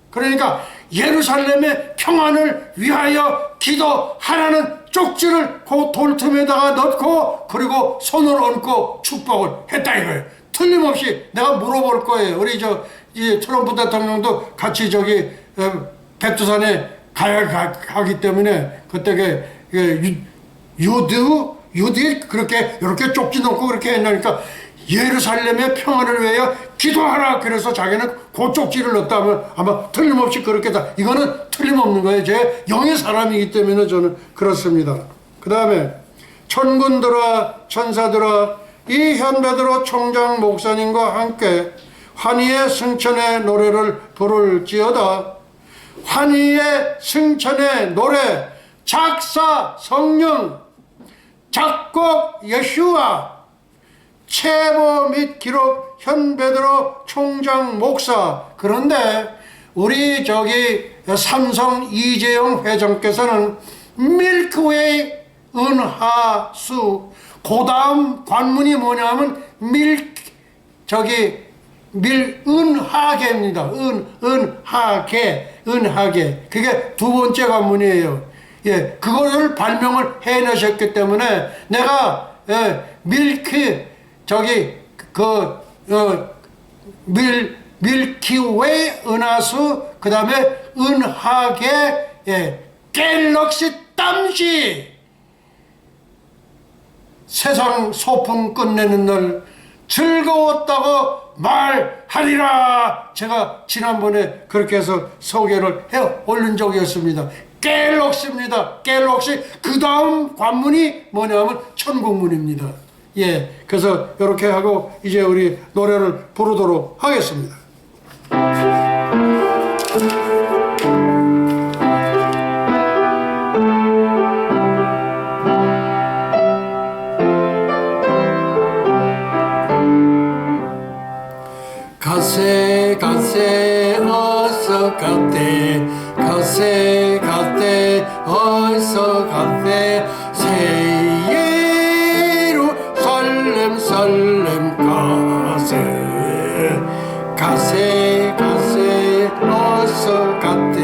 그러니까 예루살렘의 평안을 위하여 기도하라는 쪽지를 그 돌틈에다가 넣고, 그리고 손을 얹고 축복을 했다 이거예요. 틀림없이 내가 물어볼 거예요. 우리 이 트럼프 대통령도 같이 백두산에 가기 때문에 그때 유디 그렇게 이렇게 쪽지 넣고 그렇게 했나니까, 예루살렘의 평안을 위하여 기도하라. 그래서 자기는 그 쪽지를 넣었다면 아마 틀림없이 그렇게 다, 이거는 틀림없는 거예요. 제 영의 사람이기 때문에 저는 그렇습니다. 그 다음에 천군들아 천사들아 이 현베드로 총장 목사님과 함께 환희의 승천의 노래를 부를지어다. 환희의 승천의 노래, 작사 성령, 작곡 예슈아, 체보 및 기록 현베드로 총장 목사. 그런데 우리 삼성 이재용 회장께서는 밀크웨이 은하수, 그 다음 관문이 뭐냐면 은하계입니다. 은하계. 그게 두 번째 관문이에요. 예, 그거를 발명을 해내셨기 때문에 내가 밀키웨이 은하수, 그 다음에 은하계, 갤럭시 땀시, 세상 소풍 끝내는 날 즐거웠다고 말하리라. 제가 지난번에 그렇게 해서 소개를 해 올린 적이 있습니다. 갤럭시입니다. 갤럭시. 그 다음 관문이 뭐냐면 천국문입니다. 예, 그래서 이렇게 하고 이제 우리 노래를 부르도록 하겠습니다. 가세 가세 어서 가세 가세 가세 어서 가세 새예로 설렘 설렘 가세 가세 가세 어서 가세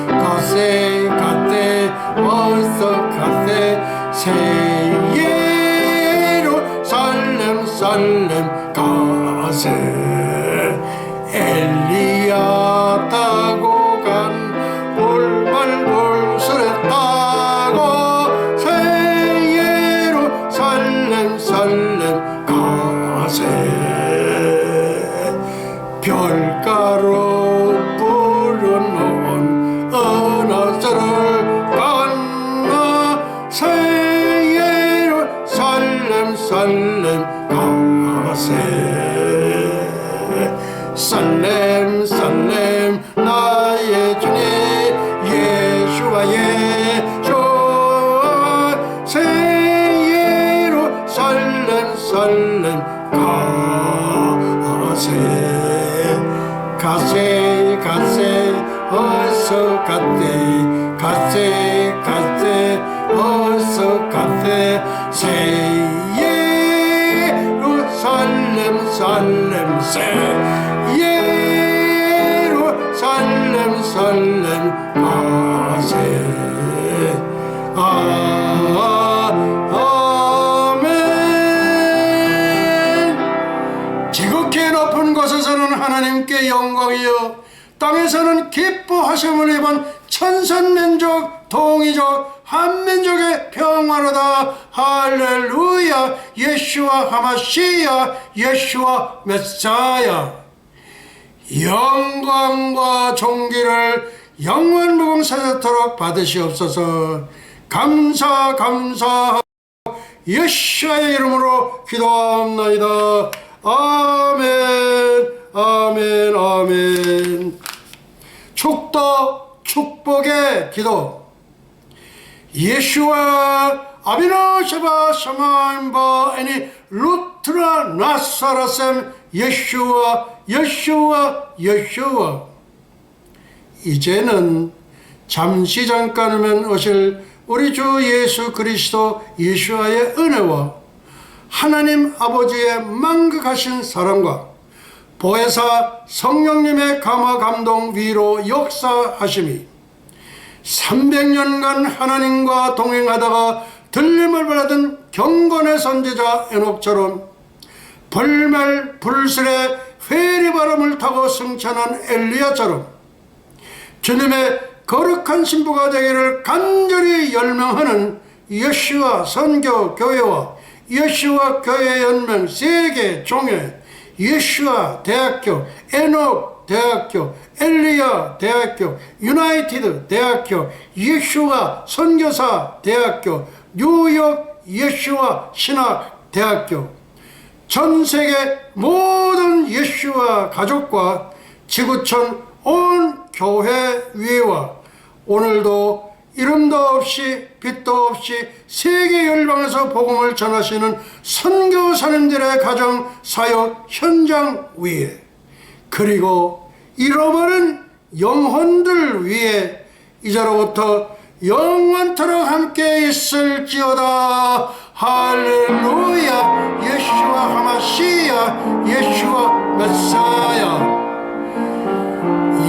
가세 가세 어서 가세 새예로 설렘 설렘 가세 엘리야 타고 간 볼말볼술에 타고 새예로 설렘 설렘 가세 별가로 뿌려놓은 은하수를 건너 새예로 설렘 설렘 가세 살렘 살렘 나의 주님 예수와 예수 새예로 살렘 살렘 가세 가세 가세 어서 가세 가세 가세 어서 가세 새예로 살렘 살렘 새예로 살렘 살렘 가세 아멘. 지극히 높은 곳에서는 하나님께 영광이요 땅에서는 기뻐하심을 입은 천선민족 동이족 한민족의 평화로다. 할렐루야. 예수와 하마시야 예수와 메사야. 영광과 존귀를 영원 무궁사자토록 받으시옵소서. 감사하고 예수의 이름으로 기도합나이다. 아멘 아멘 아멘. 축복의 기도. 예수와 아비노시바 샤마인바 애니 루트라 나사라셈 예수와 이제는 잠시 잠깐이면 오실 우리 주 예수 그리스도 예수와의 은혜와 하나님 아버지의 만극하신 사랑과 보혜사 성령님의 감화 감동 위로 역사하심이 300년간 하나님과 동행하다가 들림을 받은 경건의 선지자 에녹처럼 벌멜 불술의 회리바람을 타고 승천한 엘리야처럼 주님의 거룩한 신부가 되기를 간절히 열망하는 예수와 선교교회와 예수와 교회연맹 세계 종회 예수와 대학교 에녹 대학교 엘리야 대학교 유나이티드 대학교 예수와 선교사 대학교 뉴욕 예수와 신학 대학교 전세계 모든 예수와 가족과 지구촌 온 교회 위에와 오늘도 이름도 없이 빛도 없이 세계 열방에서 복음을 전하시는 선교사님들의 가정 사역 현장 위에 그리고 잃어버린 영혼들 위에 이제로부터 영원토록 함께 있을지어다. 할렐루야. 예수와 하마시야 예수와 메사야.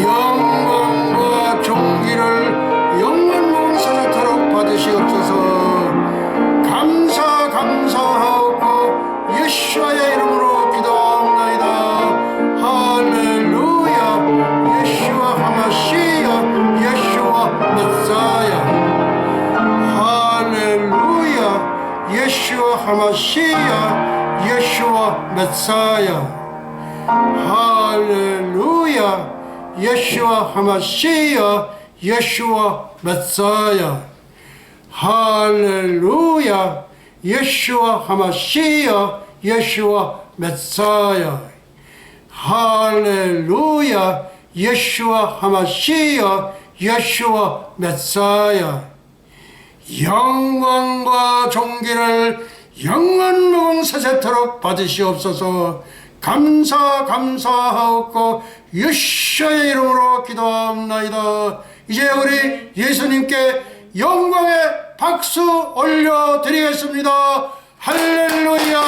영광과 존귀를 영원 무궁사자토록 받으시옵소서. 감사하고 예수와의 이름으로 기도하옵나이다. 할렐루야. 예수와 하마시야 예수와 메사야. 할렐루야. 예수와 하마시야 예수와 메사야. 할렐루야 예수와 하마시야 예수와 메사야 할렐루야 예수와 하마시야 예수와 메사야 할렐루야 예수와 하마시야 예수와 메사야 영광과 존귀를 영원무궁 세세토록 받으시옵소서. 감사하옵고 예수의 이름으로 기도합나이다. 이제 우리 예수님께 영광의 박수 올려드리겠습니다. 할렐루야.